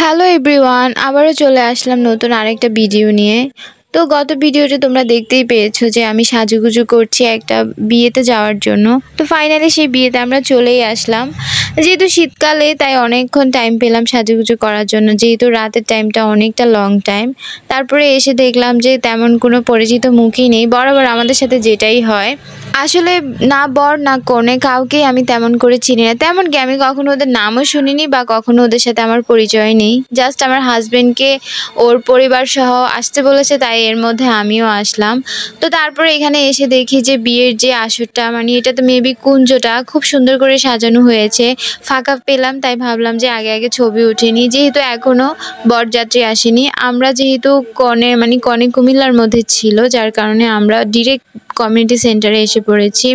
Hello everyone, আবারও চলে আসলাম নতুন আরেকটা ভিডিও নিয়ে। তো গত ভিডিওতে তোমরা দেখতেই পেয়েছো যে আমি সাজুগুজু করছি একটা বিয়েতে যাওয়ার জন্য। তো ফাইনালি সেই বিয়েতে আমরা চলেই আসলাম। যেহেতু শীতকালে তাই অনেকক্ষণ টাইম পেলাম সাজুগুজু করার জন্য, যেহেতু রাতের টাইমটা অনেকটা লং টাইম। তারপরে এসে দেখলাম যে তেমন কোনো পরিচিত মুখই নেই, বরাবর আমাদের সাথে যেটাই হয়। আসলে না বর না কনে কাউকেই আমি তেমন করে চিনি না, তেমনকি আমি কখনো ওদের নামও শুনিনি বা কখনো ওদের সাথে আমার পরিচয় নেই। জাস্ট আমার হাজবেন্ডকে ওর পরিবার সহ আসতে বলেছে, তাই এর মধ্যে আমিও আসলাম। তো তারপরে এখানে এসে দেখি যে বিয়ের যে আসরটা, মানে এটা তো মেবি কুঞ্জটা খুব সুন্দর করে সাজানো হয়েছে। ফাঁকা পেলাম তাই ভাবলাম যে আগে আগে ছবি উঠিনি, যেহেতু এখনো বরযাত্রী আসেনি। আমরা যেহেতু কনে কুমিল্লার মধ্যে ছিল, যার কারণে আমরা ডিরেক্ট কমিউনিটি সেন্টারে এসে পড়েছি।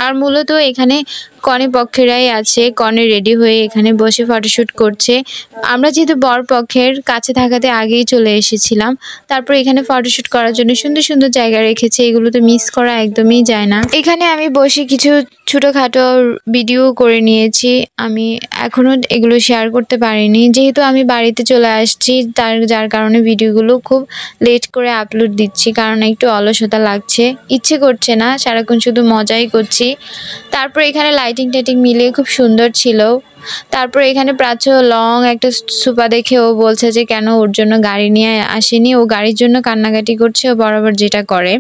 আর মূলত এখানে কনে পক্ষেরাই আছে, কনে রেডি হয়ে এখানে বসে ফটোশ্যুট করছে। আমরা যেহেতু বর পক্ষের কাছে থাকাতে আগেই চলে এসেছিলাম। তারপর এখানে ফটোশ্যুট করার জন্য সুন্দর সুন্দর জায়গা রেখেছে, এগুলো তো মিস করা একদমই যায় না। এখানে আমি বসে কিছু ছোটোখাটো ভিডিও করে নিয়েছি। আমি এখনও এগুলো শেয়ার করতে পারিনি, যেহেতু আমি বাড়িতে চলে আসছি, যার কারণে ভিডিওগুলো খুব লেট করে আপলোড দিচ্ছি, কারণ একটু অলসতা লাগছে, ইচ্ছে করছে না, সারাক্ষণ শুধু মজাই করছি। তারপর এখানে লাইটিং টাইটিং মিলিয়ে খুব সুন্দর ছিল। তারপর এখানে প্রাচ্য লং একটা সোফা দেখে ও বলছে যে কেন ওর জন্য গাড়ি নিয়ে আসেনি, ও গাড়ির জন্য কান্নাকাটি করছে, ও বরাবর যেটা করে।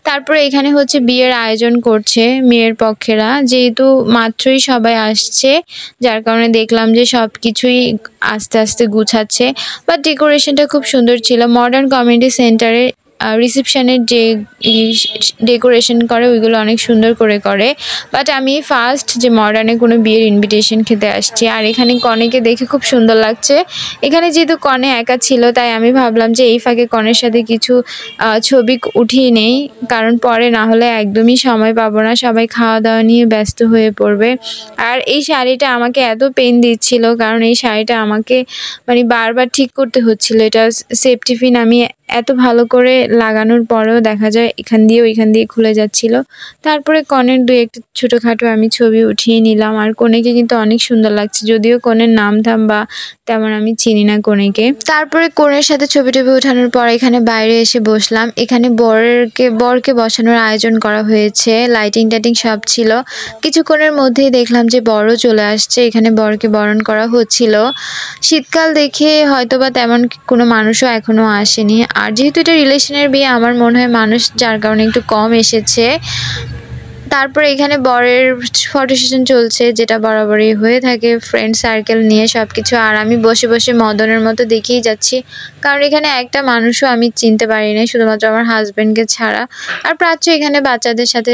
তারপরে এখানে হচ্ছে বিয়ের আয়োজন করছে মেয়ের পক্ষেরা, যেহেতু মাত্রই সবাই আসছে, যার কারণে দেখলাম যে সব কিছুই আস্তে আস্তে গুছাচ্ছে। বাট ডেকোরেশনটা খুব সুন্দর ছিল। মডার্ন কমিউনিটি সেন্টারে রিসেপশনের যে ডেকোরেশন করে ওইগুলো অনেক সুন্দর করে। বাট আমি ফার্স্ট যে মডার্নে কোনো বিয়ের ইনভিটেশন খেতে আসছি, আর এখানে কনেকে দেখে খুব সুন্দর লাগছে। এখানে যেহেতু কনে একা ছিল, তাই আমি ভাবলাম যে এই ফাঁকে কনের সাথে কিছু ছবি উঠিয়ে নেই, কারণ পরে না হলে একদমই সময় পাবো না, সবাই খাওয়া দাওয়া নিয়ে ব্যস্ত হয়ে পড়বে। আর এই শাড়িটা আমাকে এত পেন দিচ্ছিল, কারণ এই শাড়িটা আমাকে বারবার ঠিক করতে হচ্ছিল। এটা সেফটি পিন আমি এত ভালো করে লাগানোর পরেও দেখা যায় এখান দিয়ে ওইখান দিয়ে খুলে যাচ্ছিল। তারপরে কনের দুই একটা ছোটোখাটো আমি ছবি উঠিয়ে নিলাম। আর কনেকে কিন্তু অনেক সুন্দর লাগছে, যদিও কনের নাম ধাম বা তেমন আমি চিনি না কনেকে। তারপরে কনের সাথে ছবি টবি ওঠানোর পর এখানে বাইরে এসে বসলাম। এখানে বরকে বসানোর আয়োজন করা হয়েছে, লাইটিং টাইটিং সব ছিল। কিছুক্ষণের মধ্যেই দেখলাম যে বরও চলে আসছে, এখানে বরকে বরণ করা হচ্ছিল। শীতকাল দেখে হয়তোবা তেমন কোনো মানুষও এখনো আসেনি, আর যেহেতু এটা রিলেশনের বিয়ে, আমার মনে হয় মানুষ যার কারণে একটু কম এসেছে। তারপরে এখানে বরের ফটো সেশন চলছে, যেটা বরাবরই হয়ে থাকে ফ্রেন্ড সার্কেল নিয়ে সব কিছু। আর আমি বসে বসে মদনের মতো দেখেই যাচ্ছি, কারণ এখানে একটা মানুষও আমি চিনতে পারি না, শুধুমাত্র আমার হাজব্যান্ডকে ছাড়া। আর প্রাচ্য এখানে বাচ্চাদের সাথে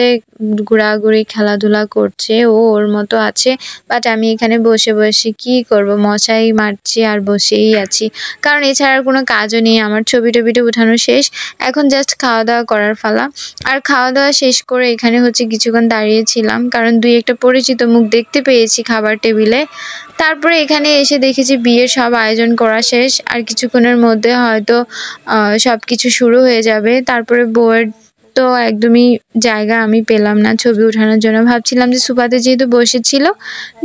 ঘোরাঘুরি খেলাধুলা করছে, ও ওর মতো আছে। বাট আমি এখানে বসে বসে কি করব, মশাই মারছি আর বসেই আছি, কারণ এছাড়া কোনো কাজও নেই। আমার ছবি টবিটা উঠানো শেষ, এখন জাস্ট খাওয়া দাওয়া করার পালা। আর খাওয়া দাওয়া শেষ করে এখানে হচ্ছে কিছুক্ষণ দাঁড়িয়েছিলাম, কারণ দুই একটা পরিচিত মুখ দেখতে পেয়েছি খাবার টেবিলে। তারপরে এখানে এসে দেখেছি বিয়ের সব আয়োজন করা শেষ, আর কিছুক্ষণের মধ্যে হয়তো সব কিছু শুরু হয়ে যাবে। তারপরে বউয়ের তো একদমই জায়গা আমি পেলাম না ছবি ওঠানোর জন্য। ভাবছিলাম যে সোফাতে যেহেতু বসেছিল,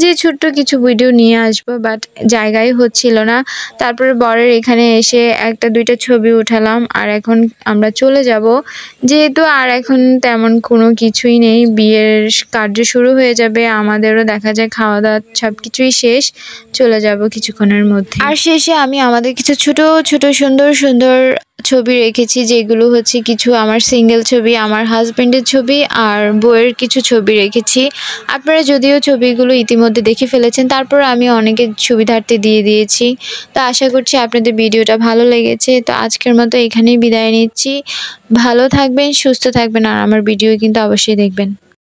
যে ছোট্ট কিছু ভিডিও নিয়ে আসবো, বাট জায়গাই হচ্ছিল না। তারপরে বরের এখানে এসে একটা দুইটা ছবি উঠালাম, আর এখন আমরা চলে যাব, যেহেতু আর এখন তেমন কোনো কিছুই নেই, বিয়ের কার্য শুরু হয়ে যাবে। আমাদেরও দেখা যায় খাওয়া দাওয়া সব কিছুই শেষ, চলে যাব কিছুক্ষণের মধ্যে। আর শেষে আমি আমাদের কিছু ছোট ছোট সুন্দর সুন্দর ছবি রেখেছি, যেগুলো হচ্ছে কিছু আমার সিঙ্গেল ছবি, আমার হাজব্যান্ডের ছবি, আর বউয়ের কিছু ছবি রেখেছি। আপনারা যদিও ছবিগুলো ইতিমধ্যে দেখে ফেলেছেন, তারপর আমি অনেকের সুবিধার্থে দিয়ে দিয়েছি। তো আশা করছি আপনাদের ভিডিওটা ভালো লেগেছে। তো আজকের মতো এখানেই বিদায় নিচ্ছি। ভালো থাকবেন, সুস্থ থাকবেন, আর আমার ভিডিও কিন্তু অবশ্যই দেখবেন।